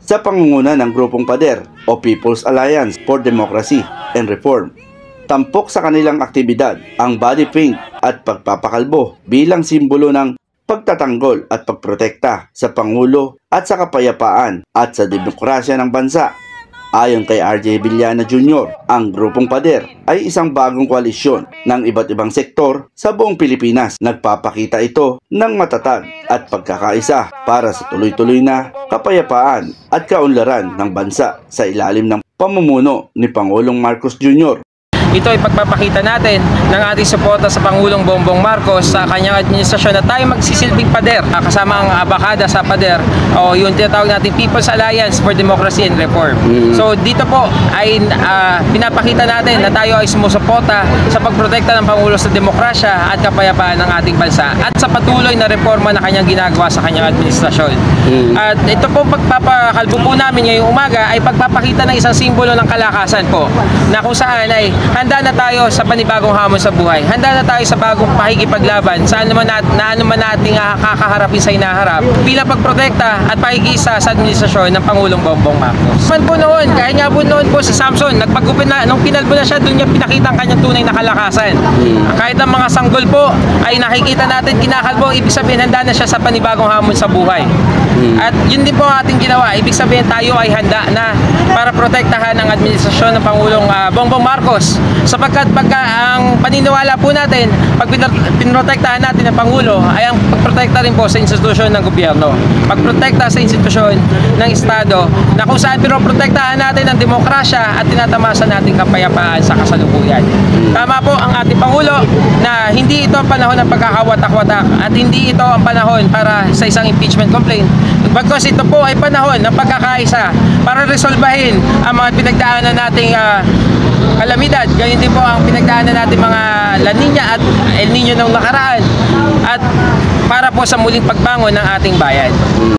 sa pangunguna ng grupong pader o People's Alliance for Democracy and Reform. Tampok sa kanilang aktibidad ang body paint at pagpapakalbo bilang simbolo ng pagtatanggol at pagprotekta sa Pangulo at sa kapayapaan at sa demokrasya ng bansa. Ayon kay RJ Villana Jr., ang grupong pader ay isang bagong koalisyon ng iba't ibang sektor sa buong Pilipinas. Nagpapakita ito ng matatag at pagkakaisa para sa tuloy-tuloy na kapayapaan at kaunlaran ng bansa sa ilalim ng pamumuno ni Pangulong Marcos Jr. Ito ay pagpapakita natin ng ating suporta sa Pangulong Bongbong Marcos sa kanyang administrasyon na tayo magsisilbing pader kasama ang abakada sa pader o yung tinatawag natin People's Alliance for Democracy and Reform. So dito po ay pinapakita natin na tayo ay sumusuporta sa pagprotekta ng Pangulo sa demokrasya at kapayapaan ng ating bansa at sa patuloy na reforma na kanyang ginagawa sa kanyang administrasyon. At ito po pagpapakalbo po namin ngayong umaga ay pagpapakita ng isang simbolo ng kalakasan po na kung saan ay handa na tayo sa panibagong hamon sa buhay. Handa na tayo sa bagong pakikipaglaban saan naman nating kakaharapin sa hinaharap bilang pagprotekta at pakikisa sa administrasyon ng Pangulong Bongbong Marcos. Man po noon, kahit nga po noon po si Samson, nagpagupit na, nung pinalbo na siya, doon niya pinakita ang kanyang tunay na kalakasan. Kahit ang mga sanggol po ay nakikita natin kinakalbo, ibig sabihin handa na siya sa panibagong hamon sa buhay. At yun din po ang ating ginawa. Ibig sabihin tayo ay handa na para protektahan ang administrasyon ng Pangulong Bongbong Marcos. Sapagkat pagka ang paniniwala po natin, pag pinrotektahan natin ang Pangulo, ay ang pagprotekta rin po sa institusyon ng gobyerno. Pagprotekta sa institusyon ng Estado na kung saan pinrotektahan natin ang demokrasya at tinatamasa natin kapayapaan sa kasalukuyan. Tama po ang ating Pangulo na hindi ito ang panahon ng pagkakawatak-watak at hindi ito ang panahon para sa isang impeachment complaint. Bagkus ito po ay panahon ng pagkakaisa para resolbahin ang mga pinagdaanan nating kalamidad. Ganyan din po ang pinagdaanan natin mga La Nina at El Nino nung nakaraan at para po sa muling pagbangon ng ating bayan.